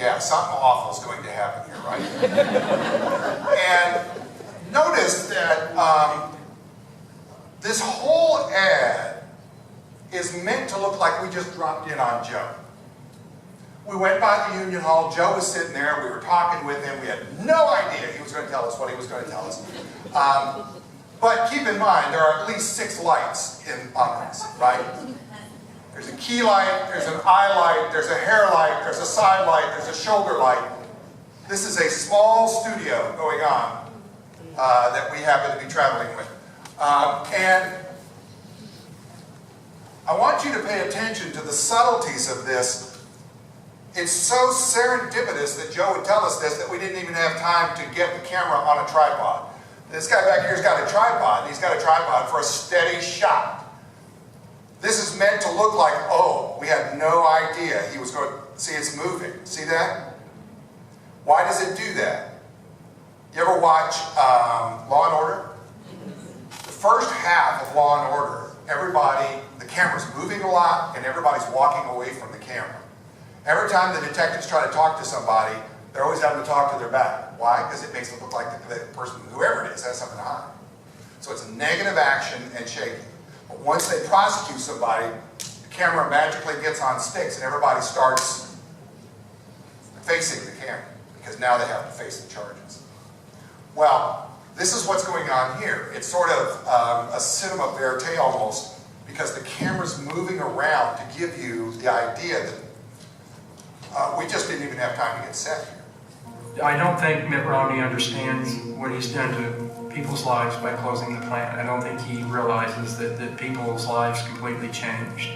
yeah, something awful is going to happen here, right? And notice that this whole ad is meant to look like we just dropped in on Joe. We went by the Union Hall, Joe was sitting there, we were talking with him, we had no idea he was going to tell us what he was going to tell us. But keep in mind, there are at least 6 lights on this, right? There's a key light, there's an eye light, there's a hair light, there's a side light, there's a shoulder light. This is a small studio going on that we happen to be traveling with. And I want you to pay attention to the subtleties of this. It's so serendipitous that Joe would tell us this that we didn't even have time to get the camera on a tripod. This guy back here's got a tripod, and he's got a tripod for a steady shot. This is meant to look like, oh, we had no idea he was going to, see it's moving. See that? Why does it do that? You ever watch Law and Order? The first half of Law and Order, the camera's moving a lot and everybody's walking away from the camera. Every time the detectives try to talk to somebody, they're always having to talk to their back. Why? Because it makes it look like the person, whoever it is, has something to hide. So it's negative action and shaking. But once they prosecute somebody, the camera magically gets on sticks and everybody starts facing the camera because now they have to face the charges. Well, this is what's going on here. It's sort of a cinema verite almost because the camera's moving around to give you the idea that we just didn't even have time to get set here. I don't think Mitt Romney understands what he's done to people's lives by closing the plant. I don't think he realizes that people's lives completely changed.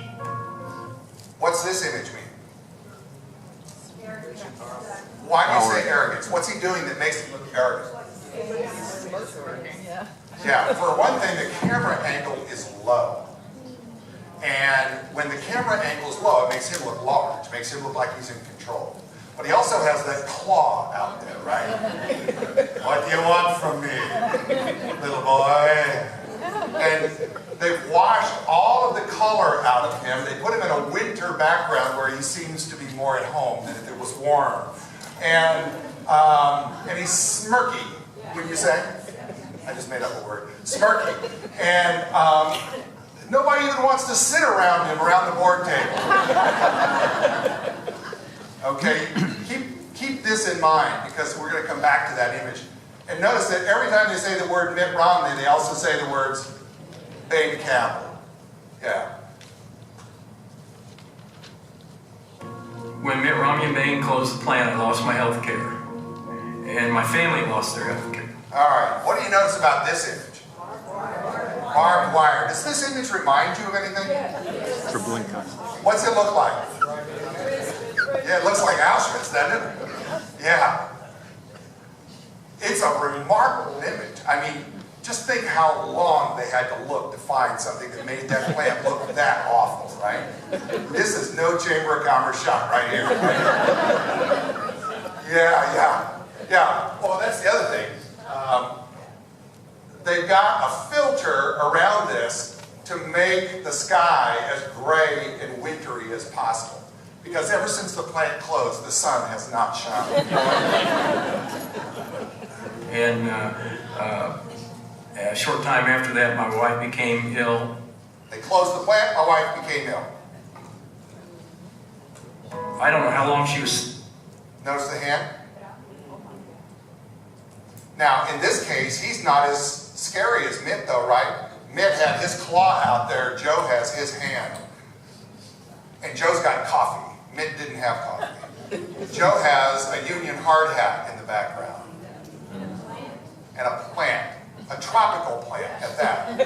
What's this image mean? Why do you say arrogance? What's he doing that makes him look arrogant? Yeah, for one thing, the camera angle is low. And when the camera angle is low, it makes him look large, makes him look like he's in control. But he also has that claw out there, right? What do you want from me, little boy? And they've washed all of the color out of him. They put him in a winter background where he seems to be more at home than if it was warm. And he's smirky, would you say? I just made up a word. Smirky. And nobody even wants to sit around him around the board table. Okay, keep this in mind because we're going to come back to that image. And notice that every time they say the word Mitt Romney, they also say the words Bain Campbell. Yeah. When Mitt Romney and Bain closed the plant, I lost my health care. And my family lost their health care. All right, what do you notice about this image? Barbed wire. Does this image remind you of anything? What's it look like? Yeah, it looks like Auschwitz, doesn't it? Yeah. It's a remarkable image. I mean, just think how long they had to look to find something that made that plant look that awful, right? This is no Chamber of Commerce shot right here. Right? Yeah. Well, that's the other thing. They've got a filter around this to make the sky as gray and wintry as possible. Because ever since the plant closed, the sun has not shone. And a short time after that, my wife became ill. They closed the plant, my wife became ill. I don't know how long she was... Notice the hand? Now, in this case, he's not as scary as Mitt, though, right? Mitt had his claw out there, Joe has his hand. And Joe's got coffee. Mitt didn't have coffee. Joe has a Union hard hat in the background. And a plant. A tropical plant at that.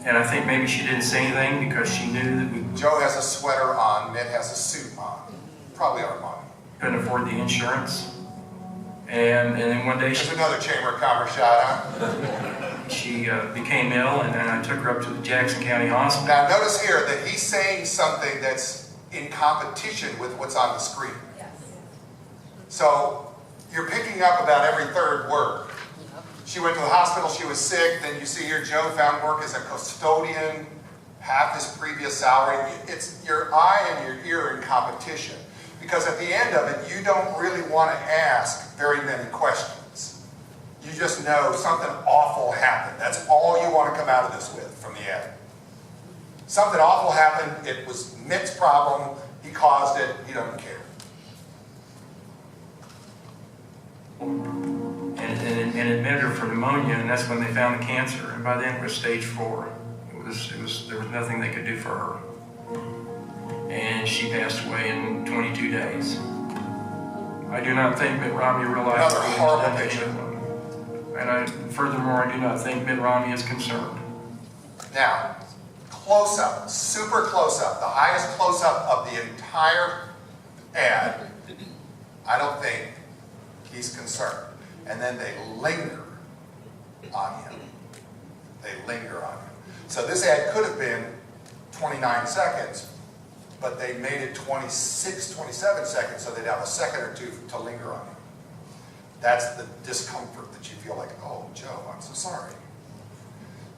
And I think maybe she didn't say anything because she knew that we Joe has a sweater on, Mitt has a suit on. Probably Armani. couldn't afford the insurance. And then one day There's another Chamber of Commerce shot, huh? she became ill, and then I took her up to the Jackson County Hospital. Now notice here that he's saying something that's in competition with what's on the screen. So you're picking up about every third word. She went to the hospital, she was sick, then you see here Joe found work as a custodian, half his previous salary. It's your eye and your ear in competition, because at the end of it, you don't really want to ask very many questions. You just know something awful happened. That's all you want to come out of this with from the ad. Something awful happened. It was Mitt's problem. He caused it. He doesn't care. And admitted her for pneumonia, and that's when they found the cancer. And by then it was stage 4. There was nothing they could do for her. And she passed away in 22 days. I do not think Mitt Romney realized Another what he horrible has done to picture. anyone. And furthermore, I do not think Mitt Romney is concerned. Now, close-up, super close-up, the highest close-up of the entire ad. I don't think he's concerned. And then they linger on him. They linger on him. So this ad could have been 29 seconds, but they made it 26, 27 seconds, so they'd have a second or two to linger on him. That's the discomfort that you feel like, oh, Joe, I'm so sorry.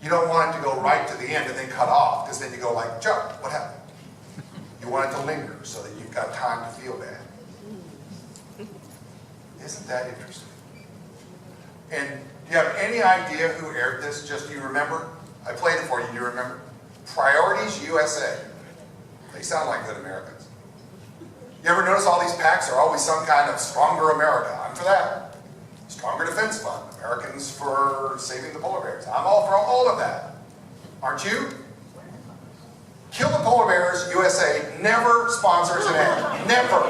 You don't want it to go right to the end and then cut off, because then you go like, Joe, what happened? You want it to linger so that you've got time to feel bad. Isn't that interesting? And do you have any idea who aired this? Just do you remember? I played it for you. Do you remember? Priorities USA. They sound like good Americans. You ever notice all these PACs are always some kind of stronger America? I'm for that. Stronger Defense Fund. Americans for saving the polar bears. I'm all for all of that. Aren't you? Kill the Polar Bears USA never sponsors an ad. Never.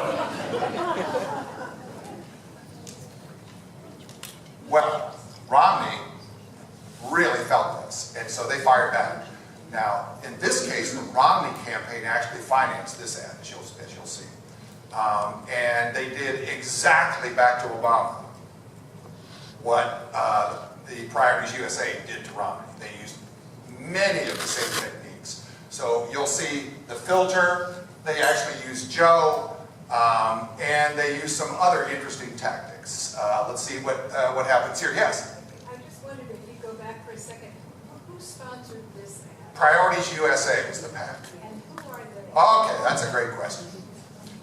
Well, Romney really felt this, and so they fired back. Now, in this case, the Romney campaign actually financed this ad, as you'll see. And they did exactly back to Obama what the Priorities USA did to Romney. They used many of the same techniques. So you'll see the filter, they actually used Joe, and they used some other interesting tactics. Let's see what happens here. Yes? I just wondered if you go back for a second. Who sponsored this ad? Priorities USA was the PAC. And who are they? Okay, that's a great question.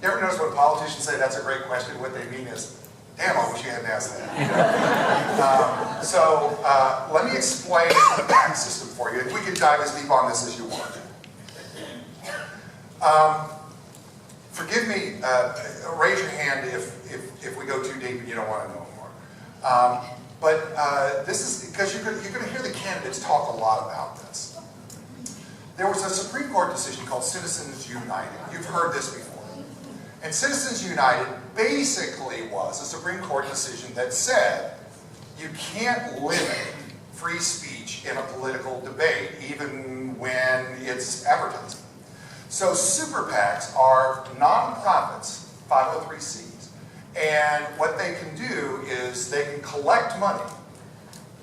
You ever notice when politicians say that's a great question, what they mean is, damn, I wish you hadn't asked that. Let me explain the PAC system for you. If we can dive as deep on this as you want. Forgive me, raise your hand if we go too deep and you don't want to know more. This is because you're going to hear the candidates talk a lot about this. There was a Supreme Court decision called Citizens United. You've heard this before. And Citizens United basically was a Supreme Court decision that said you can't limit free speech in a political debate, even when it's advertising. So super PACs are nonprofits, 503Cs, and what they can do is they can collect money,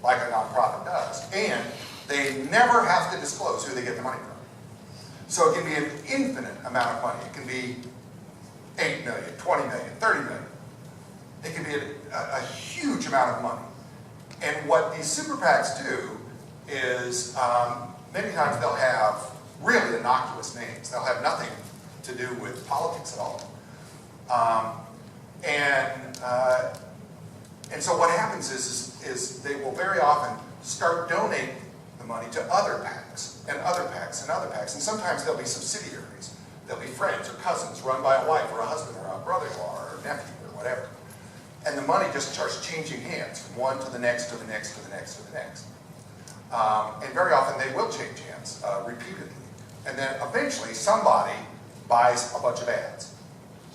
like a nonprofit does, and they never have to disclose who they get the money from. So it can be an infinite amount of money. It can be 8 million, 20 million, 30 million. It can be a huge amount of money. And what these super PACs do is many times they'll have really innocuous names. They'll have nothing to do with politics at all. And so what happens is they will very often start donating the money to other PACs and other PACs and other PACs. And sometimes they'll be subsidiaries. They'll be friends or cousins run by a wife or a husband or a brother-in-law or a nephew or whatever. And the money just starts changing hands from one to the next to the next to the next to the next. And very often they will change hands repeatedly. And then eventually somebody buys a bunch of ads.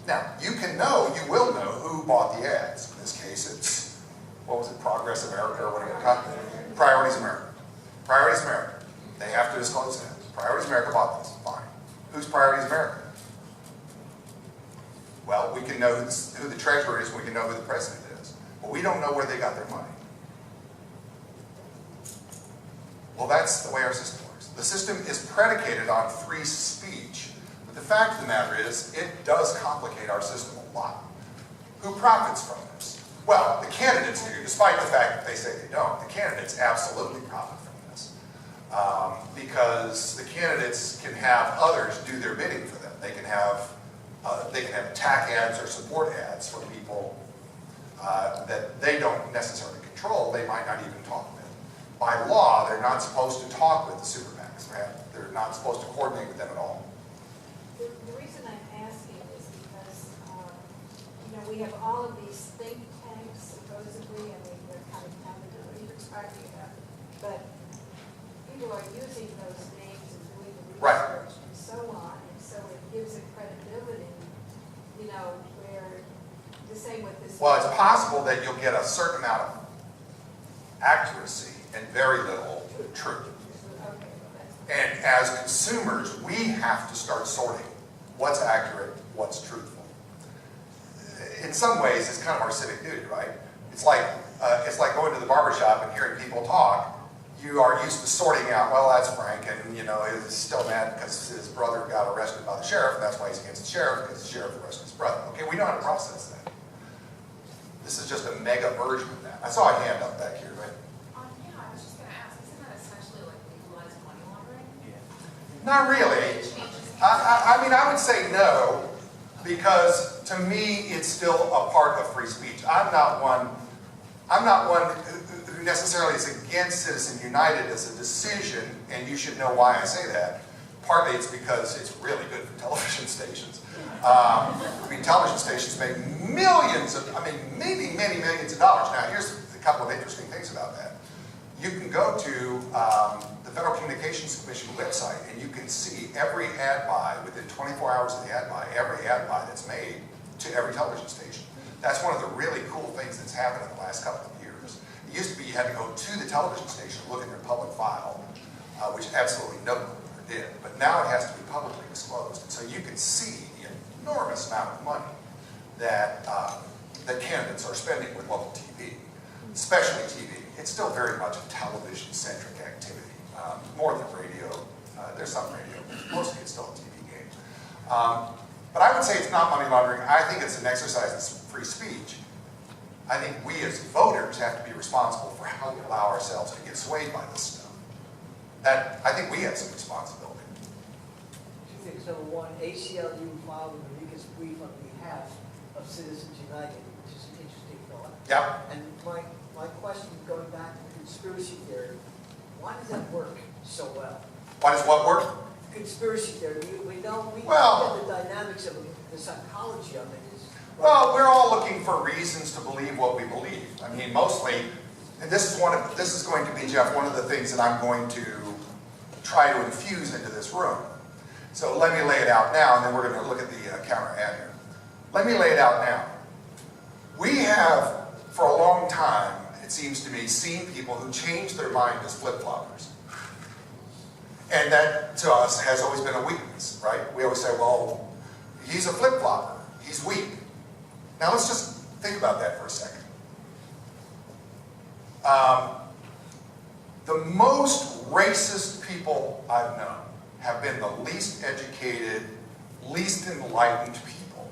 Now, you will know who bought the ads. In this case, it's, what was it, Progress America or whatever it's called? Priorities America. Priorities America. They have to disclose ads. Priorities America bought this. Fine. Who's Priorities America? Well, we can know who the treasurer is, we can know who the president is. But we don't know where they got their money. Well, that's the way our system works. The system is predicated on free speech. But the fact of the matter is, it does complicate our system a lot. Who profits from this? Well, the candidates do, despite the fact that they say they don't. The candidates absolutely profit from this. because the candidates can have others do their bidding for them. They can have attack ads or support ads for people that they don't necessarily control. They might not even talk with. By law, they're not supposed to talk with the super PACs. They're not supposed to coordinate with them at all. The reason I'm asking is because, we have all of these think tanks, supposedly, and they're kind of what you're talking about. But people are using those names and doing the research and so on, and so it gives it credibility, where the same with this. Well, it's possible that you'll get a certain amount of accuracy and very little truth. And as consumers, we have to start sorting what's accurate, what's truthful. In some ways, it's kind of our civic duty, right? It's like going to the barbershop and hearing people talk. You are used to sorting out, well, that's Frank, and he's still mad because his brother got arrested by the sheriff, and that's why he's against the sheriff, because the sheriff arrested his brother. Okay, we know how to process that. This is just a mega version of that. I saw a hand up back here, right? Yeah, I was just going to ask, isn't that essentially like legalized money laundering? Yeah. Not really. I would say no, because to me, it's still a part of free speech. I'm not one who necessarily is against Citizen United as a decision, and you should know why I say that. Partly it's because it's really good for television stations. Television stations make many millions of dollars. Now, here's a couple of interesting things about that. You can go to the Federal Communications Commission website, and you can see every ad buy within 24 hours of the ad buy, every ad buy that's made to every television station. That's one of the really cool things that's happened in the last couple of years. It used to be you had to go to the television station, look in their public file, which absolutely no one ever did. But now it has to be publicly disclosed. And so you can see the enormous amount of money that candidates are spending with local TV, especially TV. It's still very much a television-centric activity, more than radio. There's some radio, but mostly it's still a TV game. But I would say it's not money laundering. I think it's an exercise in free speech. I think we as voters have to be responsible for how we allow ourselves to get swayed by this stuff. I think we have some responsibility. Two things. Number one, ACLU filed an amicus brief on behalf of Citizens United, which is an interesting thought. Yeah. And my question, going back to the conspiracy theory, why does that work so well? Why does what work? Conspiracy theory. We know Well, the dynamics of it, the psychology of it is. Well, we're all looking for reasons to believe what we believe. I mean, mostly, and this is going to be, Jeff, one of the things that I'm going to try to infuse into this room. So let me lay it out now, and then we're going to look at the counter ad here. Let me lay it out now. We have, for a long time, it seems to me, seen people who change their mind as flip-floppers. And that, to us, has always been a weakness, right? We always say, well, he's a flip-flopper. He's weak. Now let's just think about that for a second. The most racist people I've known have been the least educated, least enlightened people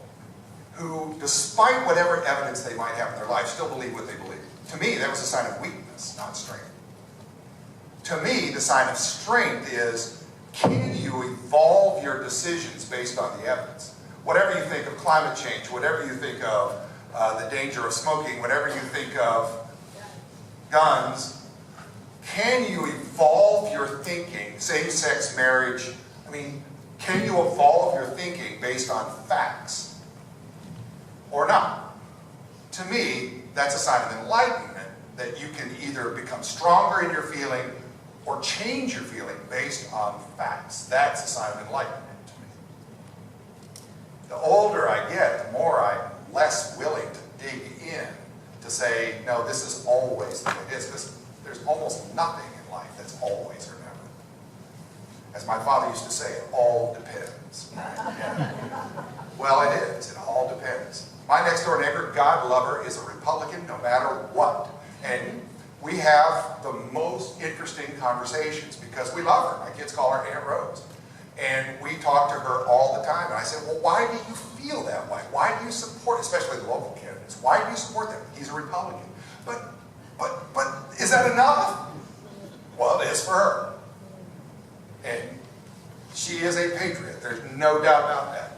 who, despite whatever evidence they might have in their life, still believe what they believe. To me, that was a sign of weakness, not strength. To me, the sign of strength is, can you evolve your decisions based on the evidence? Whatever you think of climate change, whatever you think of the danger of smoking, whatever you think of guns, can you evolve your thinking, same-sex marriage? I mean, can you evolve your thinking based on facts or not? To me, that's a sign of enlightenment, that you can either become stronger in your feeling or change your feeling based on facts. That's a sign of enlightenment to me. The older I get, the more I'm less willing to dig in to say, no, this is always the way it is. There's almost nothing in life that's always or never. As my father used to say, it all depends. Yeah. Well, it is. It all depends. My next door neighbor, God lover, is a Republican no matter what. And we have the most interesting conversations because we love her. My kids call her Aunt Rose. And we talk to her all the time. And I said, well, why do you feel that way? Why do you support, especially the local candidates, why do you support them? He's a Republican. But is that enough? Well, it is for her. And she is a patriot, there's no doubt about that.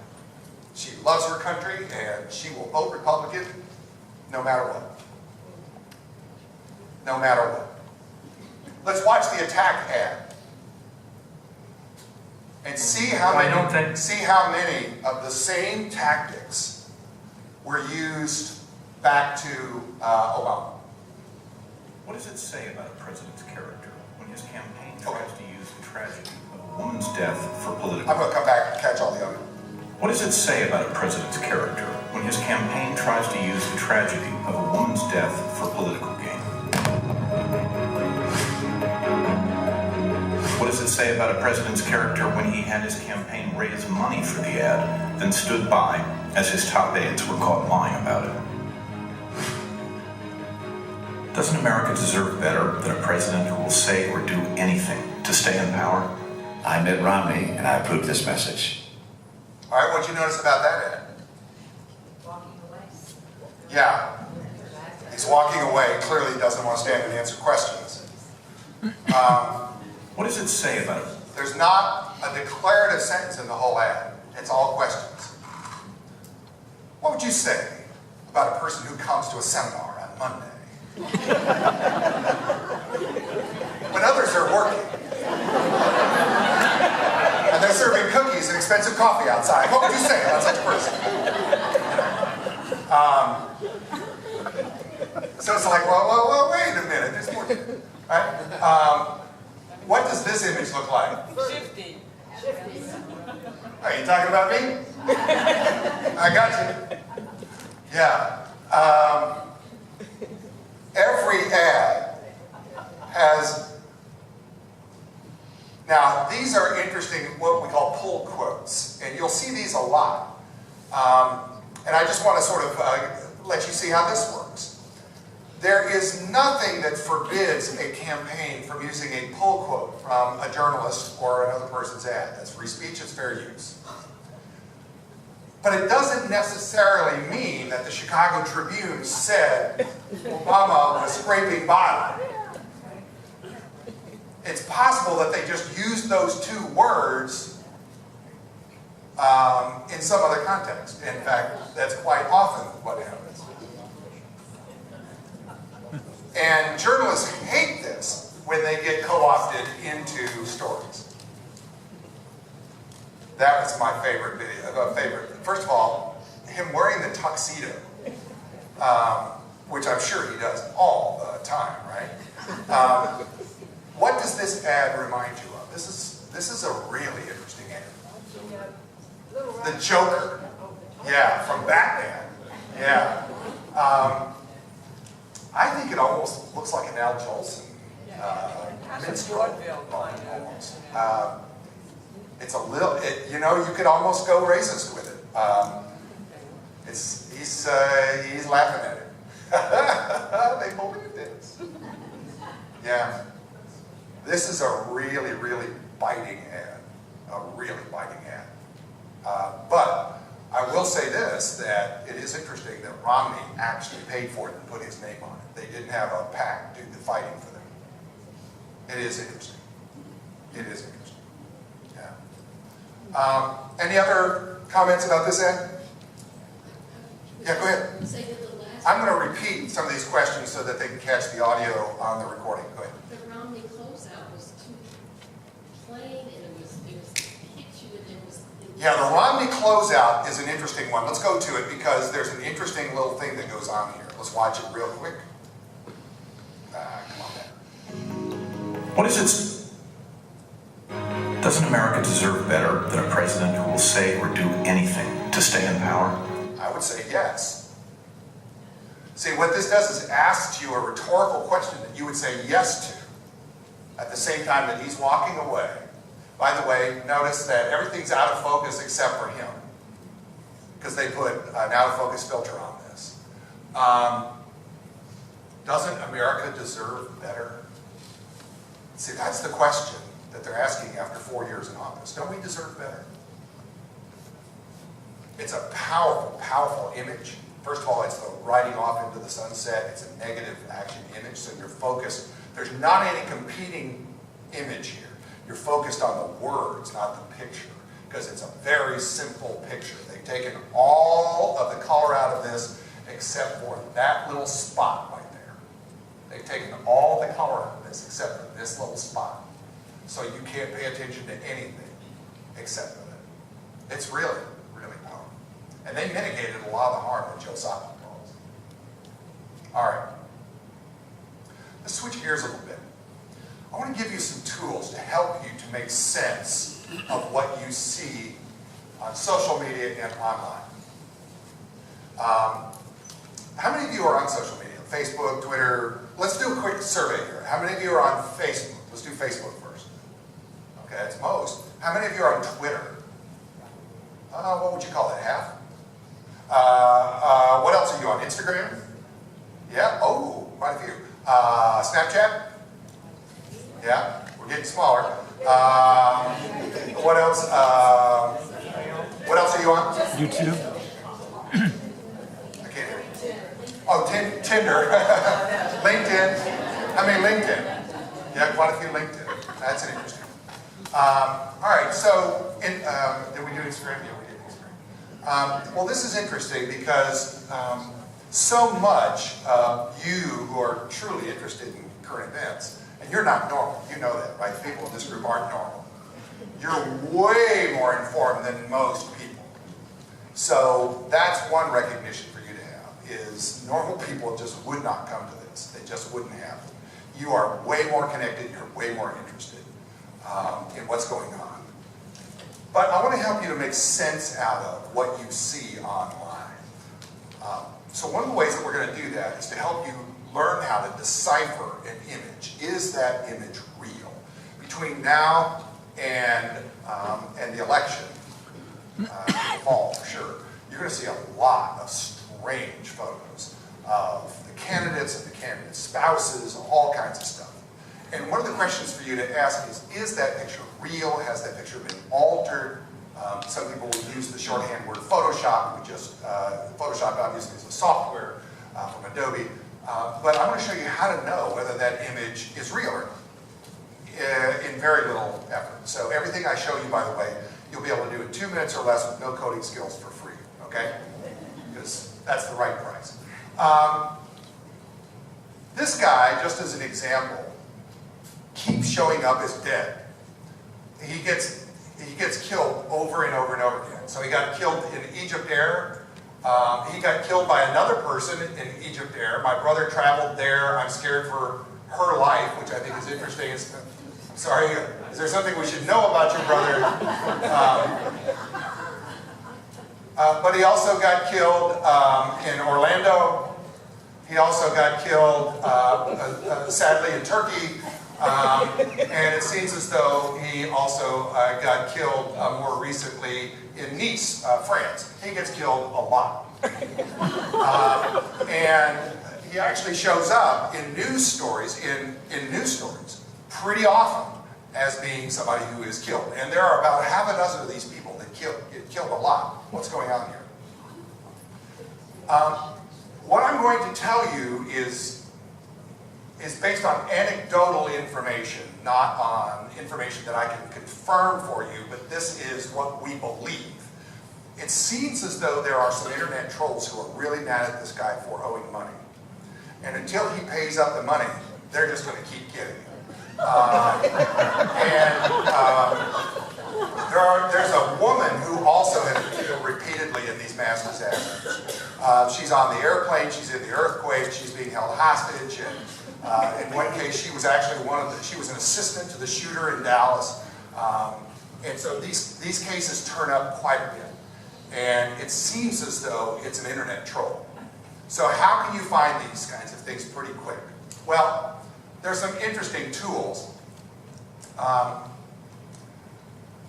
She loves her country, and she will vote Republican no matter what. No matter what. Let's watch the attack ad. And see how many of the same tactics were used back to Obama. What does it say about a president's character when his campaign tries to use the tragedy of a woman's death for political... I'm going to come back and catch all the other. What does it say about a president's character when his campaign tries to use the tragedy of a woman's death for political gain? What does it say about a president's character when he had his campaign raise money for the ad, then stood by as his top aides were caught lying about it? Doesn't America deserve better than a president who will say or do anything to stay in power? I'm Mitt Romney, and I approve this message. All right, what'd you notice about that ad? Walking away. Yeah, he's walking away, clearly doesn't want to stand and answer questions. What does it say about it? There's not a declarative sentence in the whole ad. It's all questions. What would you say about a person who comes to a seminar on Monday when others are working and they're serving cookies and expensive coffee outside? What would you say about such a person? So it's like, well, wait a minute. There's more to it, right? What does this image look like? Shifty. Are you talking about me? I got you. Yeah. Every ad has... Now, these are interesting, what we call pull quotes, and you'll see these a lot. And I just want to sort of let you see how this works. There is nothing that forbids a campaign from using a pull quote from a journalist or another person's ad. That's free speech, it's fair use. But it doesn't necessarily mean that the Chicago Tribune said Obama was scraping by. It's possible that they just used those two words in some other context. In fact, that's quite often what happens. And journalists hate this when they get co-opted into stories. That was my favorite video. First of all, him wearing the tuxedo, which I'm sure he does all the time, right? What does this ad remind you of? This is a really interesting ad. The Joker. Yeah, from Batman. Yeah. I think it almost looks like an Al Jolson minstrel. Almost. It's a little, you could almost go racist with it. He's laughing at it. They believe this. Yeah. This is a really, really biting ad. A really biting ad. But I will say this, that it is interesting that Romney actually paid for it and put his name on it. They didn't have a PAC do the fighting for them. It is interesting. It is interesting. Yeah. Any other comments about this ad? Yeah, go ahead. I'm going to repeat some of these questions so that they can catch the audio on the recording. Go ahead. The Romney closeout was too plain, and it was pictured, and it was... Yeah, the Romney closeout is an interesting one. Let's go to it because there's an interesting little thing that goes on here. Let's watch it real quick. Come on back. What is it? Doesn't America deserve better than a president who will say or do anything to stay in power? I would say yes. See, what this does is asks you a rhetorical question that you would say yes to at the same time that he's walking away. By the way, notice that everything's out of focus except for him because they put an out of focus filter on this. Doesn't America deserve better? See, that's the question that they're asking after 4 years in office. Don't we deserve better? It's a powerful, powerful image. First of all, it's the riding off into the sunset. It's a negative action image, so you're focused. There's not any competing image here. you're focused on the words, not the picture, because it's a very simple picture. They've taken all of the color out of this except for that little spot right there. They've taken all the color out of this except for this little spot. So you can't pay attention to anything except for that. It's really, really powerful. And they mitigated a lot of the harm that Joe Sacco caused. All right. Let's switch gears a little bit. I want to give you some tools to help you to make sense of what you see on social media and online. How many of you are on social media? Facebook, Twitter? Let's do a quick survey here. How many of you are on Facebook? Let's do Facebook first. Okay, that's most. How many of you are on Twitter? What would you call that, half? What else are you on? Instagram? Yeah? Oh, quite a few. Snapchat? Yeah, we're getting smaller. What else? What else are you on? YouTube. I can't hear you. Oh, Tinder. LinkedIn. How many LinkedIn? Yeah, quite a few LinkedIn. That's an interesting one. All right, so did we do Instagram? Yeah, we did Instagram. Well, this is interesting because so much of you who are truly interested in current events, and you're not normal, you know that, right? People in this group aren't normal. You're way more informed than most people. So that's one recognition for you to have, is normal people just would not come to this. They just wouldn't have it. You are way more connected, you're way more interested in what's going on. But I want to help you to make sense out of what you see online. So one of the ways that we're going to do that is to help you learn how to decipher an image. Is that image real? Between now and the election, in the fall for sure, you're going to see a lot of strange photos of the candidates and the candidates' spouses, all kinds of stuff. And one of the questions for you to ask is that picture real? Has that picture been altered? Some people will use the shorthand word Photoshop, which just Photoshop obviously is a software from Adobe. But I'm going to show you how to know whether that image is real or not in very little effort. So everything I show you, by the way, you'll be able to do in 2 minutes or less with no coding skills for free, okay? Because that's the right price. This guy, just as an example, keeps showing up as dead. He gets killed over and over and over again. So he got killed in Egypt Air. He got killed by another person in Egypt Air. My brother traveled there. I'm scared for her life, which I think is interesting. Sorry, is there something we should know about your brother? But he also got killed in Orlando. He also got killed, sadly, in Turkey. And it seems as though he also got killed more recently in Nice, France. He gets killed a lot. And he actually shows up in news stories, pretty often as being somebody who is killed. And there are about half a dozen of these people that get killed a lot. What's going on here? What I'm going to tell you is based on anecdotal information, not on information that I can confirm for you, but this is what we believe. It seems as though there are some internet trolls who are really mad at this guy for owing money. And until he pays up the money, they're just going to keep getting it. There's a woman who also has been killed repeatedly in these mass disasters. She's on the airplane, she's in the earthquake, she's being held hostage, and in one case she was actually she was an assistant to the shooter in Dallas. And so these cases turn up quite a bit. And it seems as though it's an internet troll. So how can you find these kinds of things pretty quick? Well, there's some interesting tools.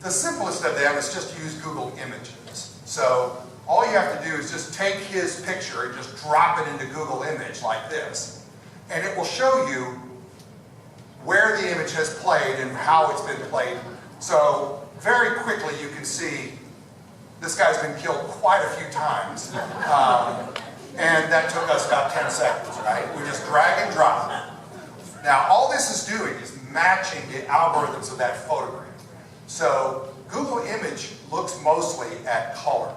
The simplest of them is just use Google Images. So all you have to do is just take his picture and just drop it into Google Image like this. And it will show you where the image has played and how it's been played. So very quickly you can see this guy's been killed quite a few times. And that took us about 10 seconds, right? We just drag and drop. Now all this is doing is matching the algorithms of that photograph. So Google Image looks mostly at color.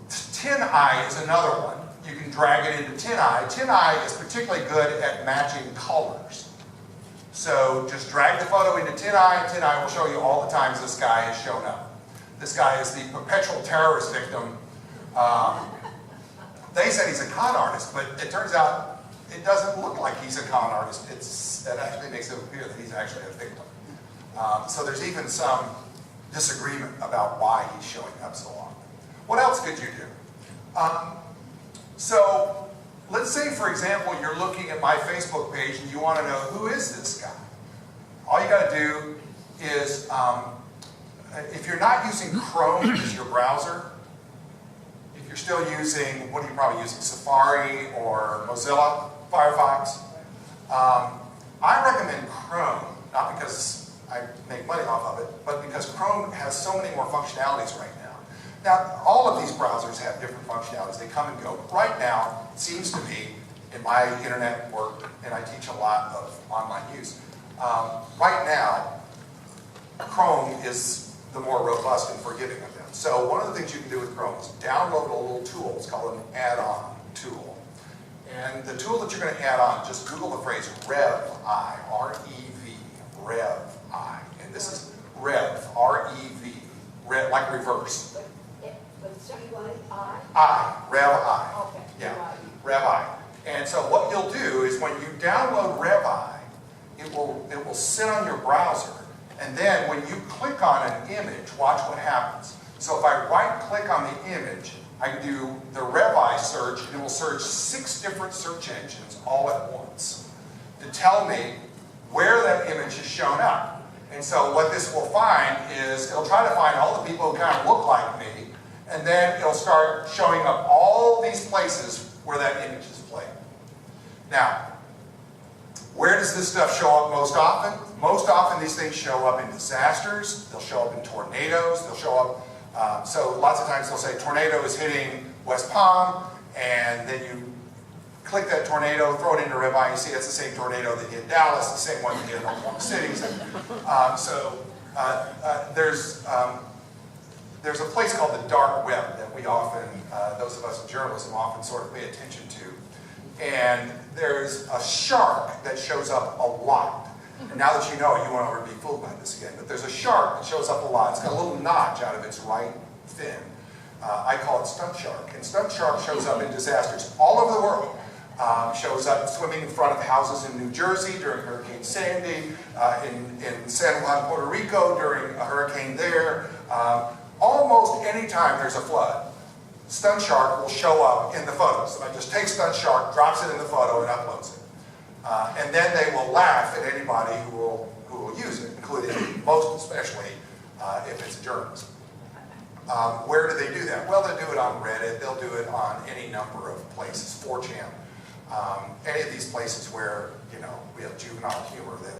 TinEye is another one. You can drag it into TinEye. TinEye is particularly good at matching colors. So just drag the photo into TinEye, and TinEye will show you all the times this guy has shown up. This guy is the perpetual terrorist victim. They said he's a con artist, but it turns out it doesn't look like he's a con artist. It actually makes it appear that he's actually a victim. So there's even some disagreement about why he's showing up so often. What else could you do? So let's say, for example, you're looking at my Facebook page and you want to know, who is this guy? All you got to do is, if you're not using Chrome as your browser, if you're still using, what are you probably using, Safari or Mozilla, Firefox? I recommend Chrome, not because I make money off of it, but because Chrome has so many more functionalities right now. Now, all of these browsers have different functionalities. They come and go. Right now, it seems to me, in my internet work, and I teach a lot of online use, right now, Chrome is the more robust and forgiving of them. So one of the things you can do with Chrome is download a little tool. It's called an add-on tool. And the tool that you're going to add on, just Google the phrase REV-I, R-E-V, REV-I. And this is REV, R-E-V, Rev, like reverse. But it's R-E-V-I? I, REV-I. Okay. Yeah, REV-I. And so what you'll do is when you download REV-I, it will sit on your browser. And then when you click on an image, watch what happens. So if I right-click on the image, I can do the REV-I search, and it will search 6 different search engines all at once to tell me where that image has shown up. And so what this will find is it'll try to find all the people who kind of look like me, and then it'll start showing up all these places where that image is played. Now, where does this stuff show up most often? Most often these things show up in disasters, they'll show up in tornadoes, they'll show up, so lots of times they'll say tornado is hitting West Palm, and then you click that tornado, throw it into REV-I, you see it's the same tornado that hit Dallas, the same one that hit Oklahoma City. There's a place called the dark web that we often, those of us in journalism often sort of pay attention to. And there's a shark that shows up a lot. And now that you know it, you won't ever be fooled by this again. But there's a shark that shows up a lot. It's got a little notch out of its right fin. I call it stunt shark. And stunt shark shows up in disasters all over the world. Shows up swimming in front of houses in New Jersey during Hurricane Sandy, in San Juan, Puerto Rico during a hurricane there. Almost any time there's a flood, stunt shark will show up in the photos. Somebody just takes stunt shark, drops it in the photo, and uploads it. And then they will laugh at anybody who will use it, including, most especially, if it's a journalist. Where do they do that? Well, they'll do it on Reddit, they'll do it on any number of places, 4chan. Any of these places where, we have juvenile humor that